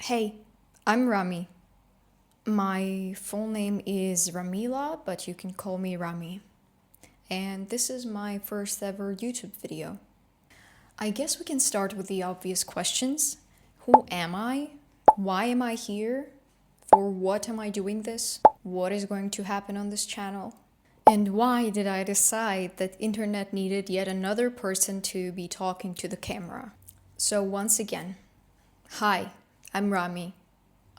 Hey, I'm Rami. My full name is Ramila, but you can call me Rami. And this is my first ever YouTube video. I guess we can start with the obvious questions. Who am I? Why am I here? For what am I doing this? What is going to happen on this channel? And why did I decide that internet needed yet another person to be talking to the camera? So once again, hi, I'm Rami.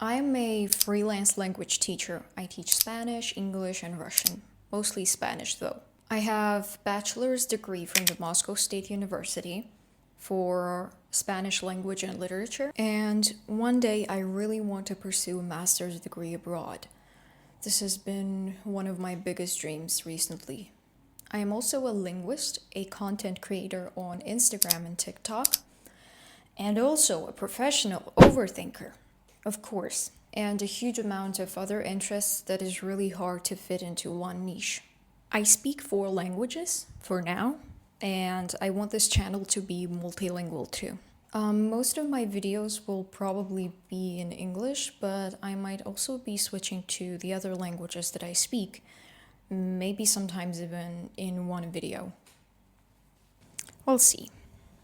I'm a freelance language teacher. I teach Spanish, English, and Russian. Mostly Spanish, though. I have bachelor's degree from the Moscow State University for Spanish language and literature. And one day I really want to pursue a master's degree abroad. This has been one of my biggest dreams recently. I am also a linguist, a content creator on Instagram and TikTok, and also a professional overthinker. Of course, and a huge amount of other interests that is really hard to fit into one niche. I speak 4 languages for now, and I want this channel to be multilingual too. Most of my videos will probably be in English, but I might also be switching to the other languages that I speak, maybe sometimes even in one video. We'll see.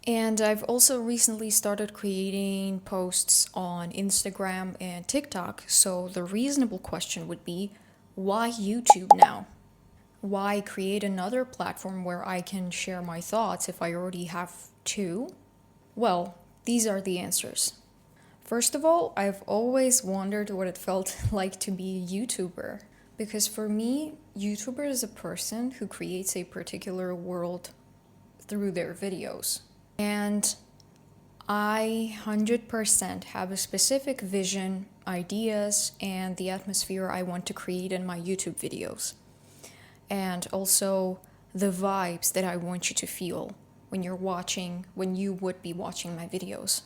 And I've also recently started creating posts on Instagram and TikTok, so the reasonable question would be, why YouTube now? Why create another platform where I can share my thoughts if I already have 2? Well, these are the answers. First of all, I've always wondered what it felt like to be a YouTuber. Because for me, YouTuber is a person who creates a particular world through their videos. And I 100% have a specific vision, ideas, and the atmosphere I want to create in my YouTube videos. And also the vibes that I want you to feel when you would be watching my videos.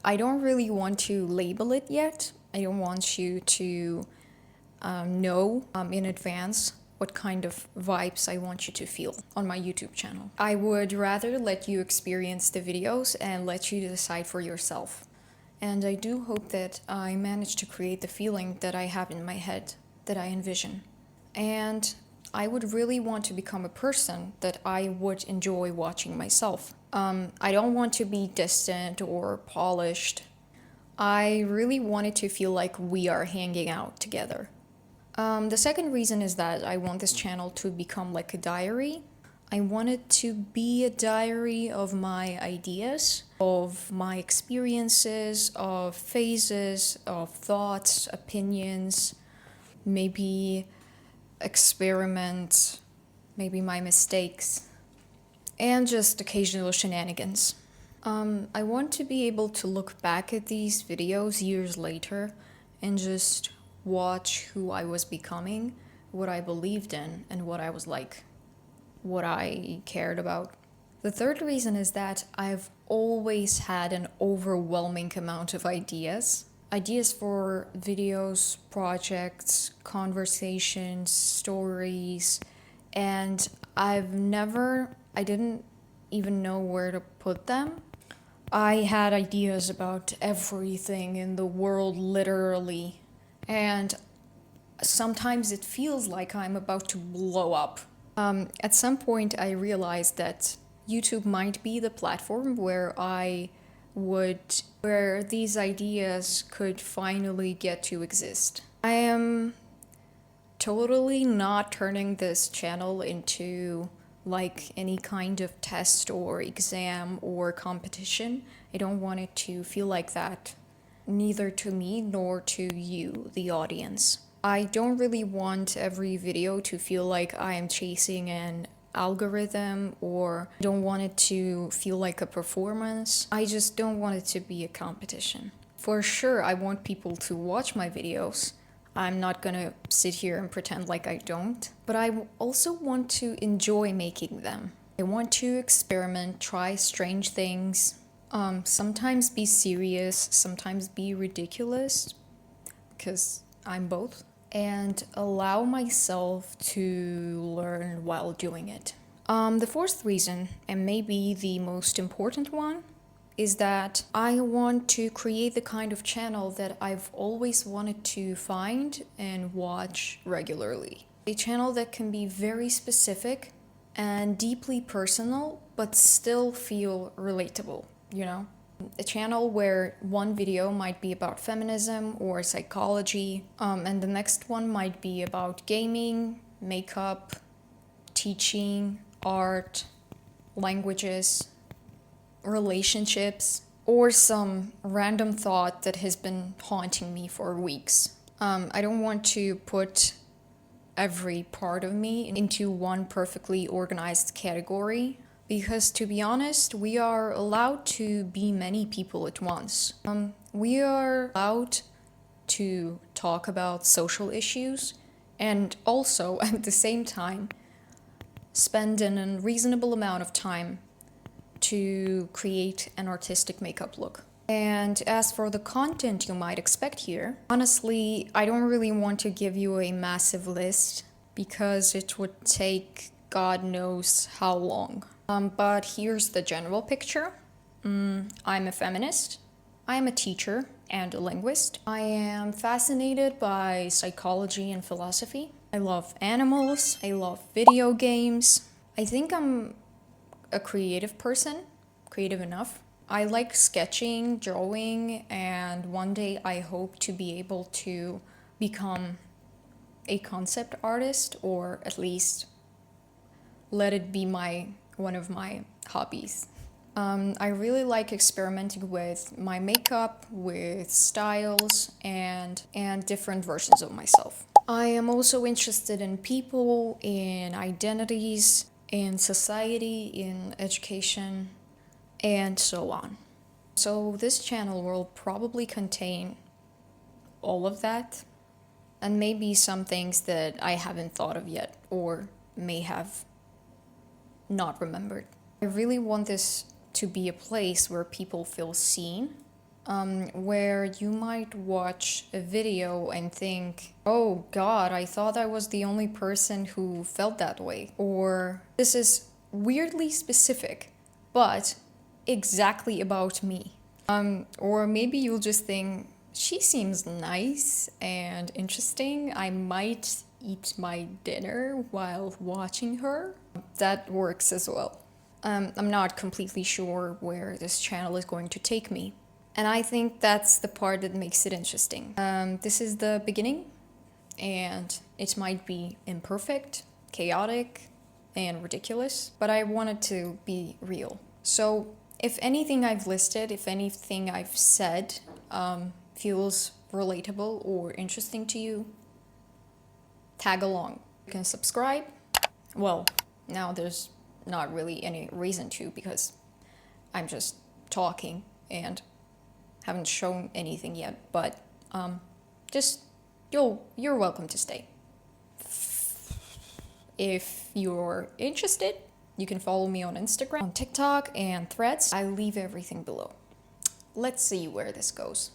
I don't really want to label it yet. I don't want you to know in advance what kind of vibes I want you to feel on my YouTube channel. I would rather let you experience the videos and let you decide for yourself. And I do hope that I manage to create the feeling that I have in my head, that I envision. And I would really want to become a person that I would enjoy watching myself. I don't want to be distant or polished. I really want it to feel like we are hanging out together. The second reason is that I want this channel to become like a diary. I want it to be a diary of my ideas, of my experiences, of phases, of thoughts, opinions, maybe experiments, maybe my mistakes, and just occasional shenanigans. I want to be able to look back at these videos years later and just watch who I was becoming, what I believed in, and what I was like, what I cared about. The third reason is that I've always had an overwhelming amount of ideas. Ideas for videos, projects, conversations, stories, and I didn't even know where to put them. I had ideas about everything in the world, literally. And sometimes it feels like I'm about to blow up. At some point, I realized that YouTube might be the platform where where these ideas could finally get to exist. I am totally not turning this channel into like any kind of test or exam or competition. I don't want it to feel like that, neither to me nor to you, the audience. I don't really want every video to feel like I am chasing an algorithm, or don't want it to feel like a performance. I just don't want it to be a competition. For sure, I want people to watch my videos. I'm not gonna sit here and pretend like I don't, but I also want to enjoy making them. I want to experiment, try strange things, sometimes be serious, sometimes be ridiculous, because I'm both, and allow myself to learn while doing it. The fourth reason, and maybe the most important one, is that I want to create the kind of channel that I've always wanted to find and watch regularly. A channel that can be very specific and deeply personal, but still feel relatable, you know? A channel where one video might be about feminism or psychology, and the next one might be about gaming, makeup, teaching, art, languages, relationships, or some random thought that has been haunting me for weeks. I don't want to put every part of me into one perfectly organized category, because to be honest, we are allowed to be many people at once. We are allowed to talk about social issues and also at the same time spend an unreasonable amount of time to create an artistic makeup look. And as for the content you might expect here, honestly, I don't really want to give you a massive list because it would take God knows how long. But here's the general picture. I'm a feminist. I'm a teacher and a linguist. I am fascinated by psychology and philosophy. I love animals. I love video games. I think I'm a creative person, creative enough. I like sketching, drawing, and one day I hope to be able to become a concept artist, or at least let it be one of my hobbies. I really like experimenting with my makeup, with styles, and different versions of myself. I am also interested in people, in identities, in society, in education, and so on. So this channel will probably contain all of that, and maybe some things that I haven't thought of yet or may have not remembered. I really want this to be a place where people feel seen, where you might watch a video and think, oh God, I thought I was the only person who felt that way. Or this is weirdly specific, but exactly about me. Or maybe you'll just think, she seems nice and interesting. I might eat my dinner while watching her. That works as well. I'm not completely sure where this channel is going to take me. And I think that's the part that makes it interesting. This is the beginning, and it might be imperfect, chaotic, and ridiculous, but I want it to be real. So if anything I've listed, if anything I've said feels relatable or interesting to you, tag along. You can subscribe. Well, now there's not really any reason to, because I'm just talking and haven't shown anything yet, but you're welcome to stay. If you're interested, you can follow me on Instagram, on TikTok, and Threads. I leave everything below. Let's see where this goes.